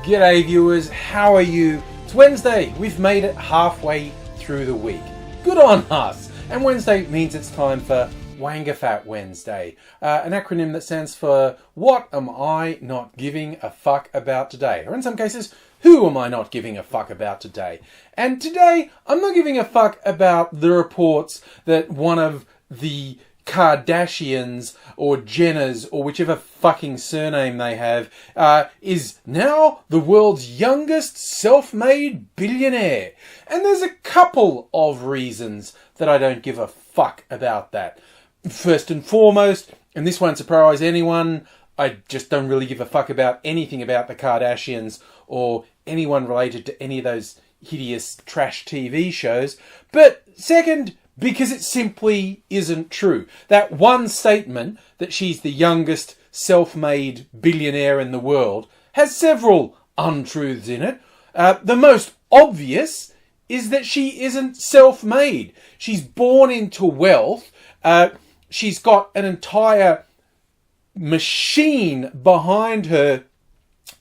G'day viewers, how are you? It's Wednesday, we've made it halfway through the week. Good on us! And Wednesday means it's time for Wangafat Wednesday, an acronym that stands for What Am I Not Giving a Fuck About Today? Or in some cases, Who Am I Not Giving a Fuck About Today? And today, I'm not giving a fuck about the reports that one of the Kardashians or Jenners or whichever fucking surname they have is now the world's youngest self-made billionaire. And there's a couple of reasons that I don't give a fuck about that. First and foremost, and this won't surprise anyone, I just don't really give a fuck about anything about the Kardashians or anyone related to any of those hideous trash TV shows. But second, because it simply isn't true. That one statement that she's the youngest self-made billionaire in the world has several untruths in it. The most obvious is that she isn't self-made. She's born into wealth. She's got an entire machine behind her.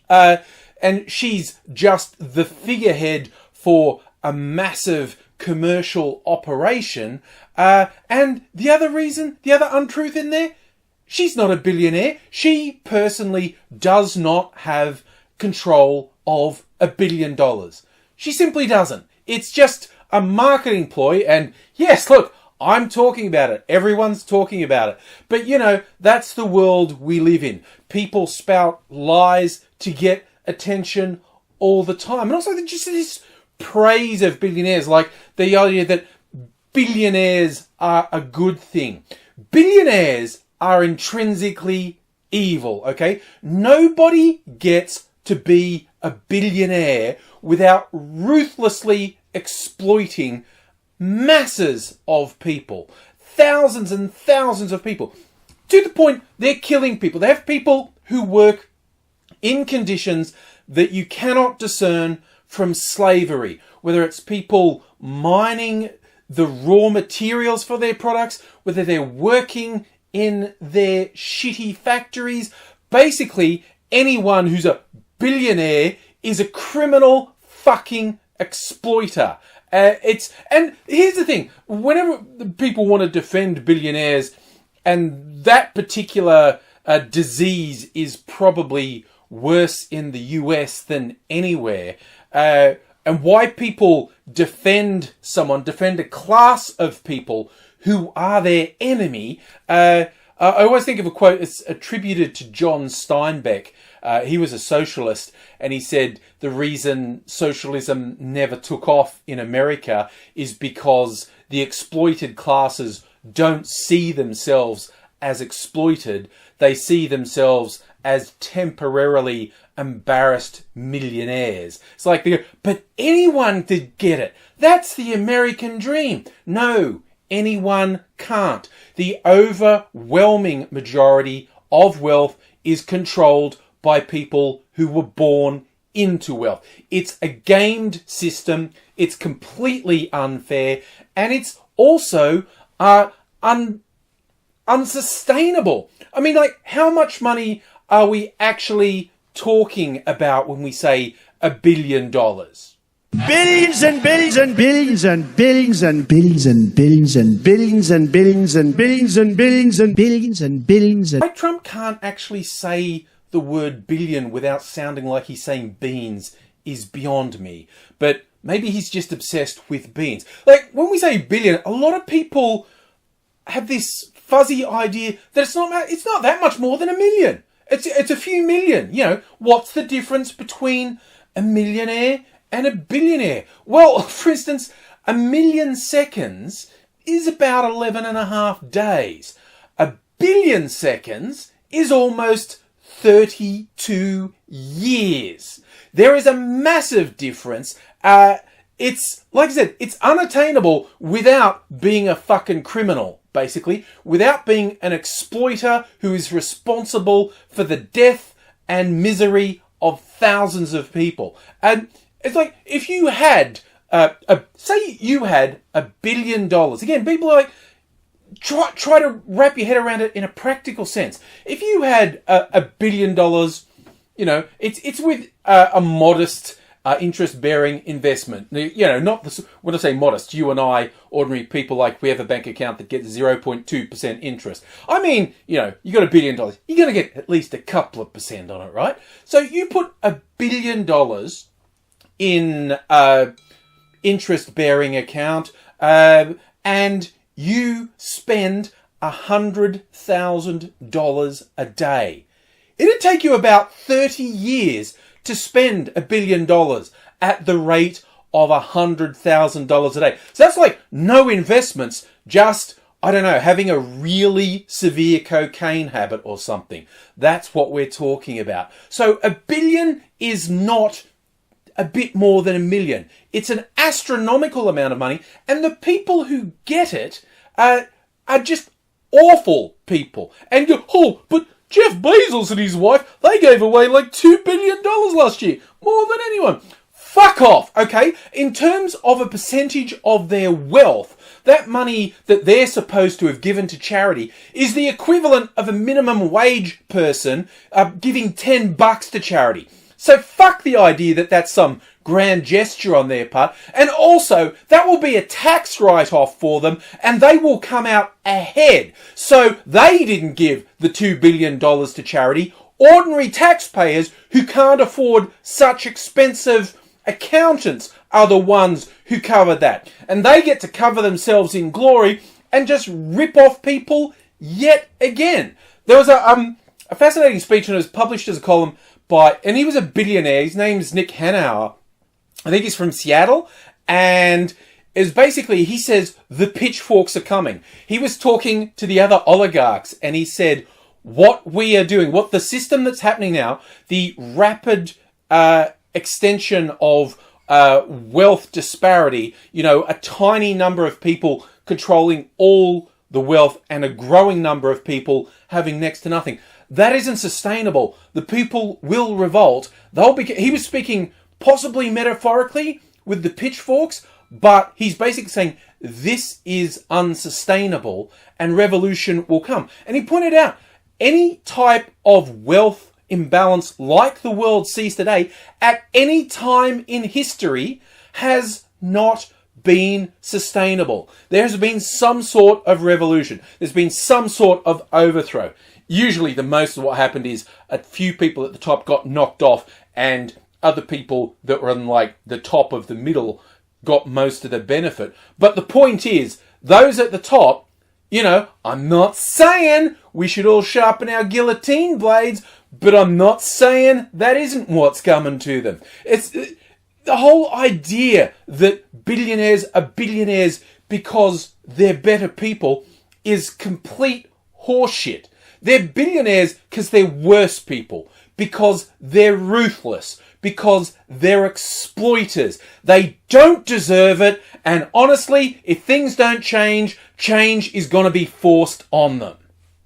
And she's just the figurehead for a massive commercial operation. And the other untruth in there, she's not a billionaire. She personally does not have control of $1 billion. She simply doesn't. It's just a marketing ploy. And yes, look, I'm talking about it. Everyone's talking about it. But you know, that's the world we live in. People spout lies to get attention all the time. And also just this praise of billionaires, like the idea that billionaires are a good thing. Billionaires are intrinsically evil, okay? Nobody gets to be a billionaire without ruthlessly exploiting masses of people. Thousands and thousands of people. To the point, they're killing people. They have people who work in conditions that you cannot discern from slavery, whether it's people mining the raw materials for their products, whether they're working in their shitty factories. Basically, anyone who's a billionaire is a criminal fucking exploiter. And here's the thing, whenever people want to defend billionaires, and that particular disease is probably worse in the US than anywhere, and why people defend a class of people who are their enemy. I always think of a quote, it's attributed to John Steinbeck. He was a socialist, and he said the reason socialism never took off in America is because the exploited classes don't see themselves as exploited. They see themselves as temporarily embarrassed millionaires. It's like, but anyone could get it. That's the American dream. No, anyone can't. The overwhelming majority of wealth is controlled by people who were born into wealth. It's a gamed system. It's completely unfair. And it's also unsustainable. I mean, like, how much money are we actually talking about when we say $1 billion? Billions and billions and billions and billions and billions and billions and billions and billions and billions and billions and billions and billions. Why Trump can't actually say the word billion without sounding like he's saying beans is beyond me. But maybe he's just obsessed with beans. Like, when we say billion, a lot of people have this fuzzy idea that it's not that much more than $1 million. It's a few million. You know, what's the difference between a millionaire and a billionaire? Well, for instance, 1 million seconds is about 11 and a half days. 1 billion seconds is almost 32 years. There is a massive difference. It's, like I said, it's unattainable without being a fucking criminal. Basically, without being an exploiter who is responsible for the death and misery of thousands of people. And it's like, if you had, say you had $1 billion. Again, people are like, try to wrap your head around it in a practical sense. If you had $1 billion, it's with a modest interest-bearing investment. Not when I say modest, you and I, ordinary people, like we have a bank account that gets 0.2% interest. I mean, you got $1 billion. You're going to get at least a couple of percent on it, right? So you put $1 billion in interest-bearing account, and you spend $100,000 a day. It'd take you about 30 years to spend $1 billion at the rate of $100,000 a day. So that's like no investments, just, having a really severe cocaine habit or something. That's what we're talking about. So $1 billion is not a bit more than $1 million. It's an astronomical amount of money, and the people who get it are just awful people. And but Jeff Bezos and his wife, they gave away like $2 billion last year. More than anyone. Fuck off, okay? In terms of a percentage of their wealth, that money that they're supposed to have given to charity is the equivalent of a minimum wage person giving $10 to charity. So fuck the idea that that's some grand gesture on their part. And also, that will be a tax write-off for them, and they will come out ahead. So they didn't give the $2 billion to charity. Ordinary taxpayers who can't afford such expensive accountants are the ones who cover that. And they get to cover themselves in glory and just rip off people yet again. There was a fascinating speech, and it was published as a column and he was a billionaire. His name's Nick Hanauer. I think he's from Seattle. And is basically, he says, the pitchforks are coming. He was talking to the other oligarchs, and he said, what we are doing, what the system that's happening now, the rapid extension of wealth disparity, a tiny number of people controlling all the wealth and a growing number of people having next to nothing. That isn't sustainable. The people will revolt. He was speaking possibly metaphorically with the pitchforks, but he's basically saying this is unsustainable and revolution will come. And he pointed out any type of wealth imbalance like the world sees today at any time in history has not been sustainable. There has been some sort of revolution. There's been some sort of overthrow. Usually the most of what happened is a few people at the top got knocked off, and other people that were on like the top of the middle got most of the benefit. But the point is, those at the top, I'm not saying we should all sharpen our guillotine blades, but I'm not saying that isn't what's coming to them. It's the whole idea that billionaires are billionaires because they're better people is complete horseshit. They're billionaires because they're worse people, because they're ruthless, because they're exploiters. They don't deserve it, and honestly, if things don't change, change is going to be forced on them.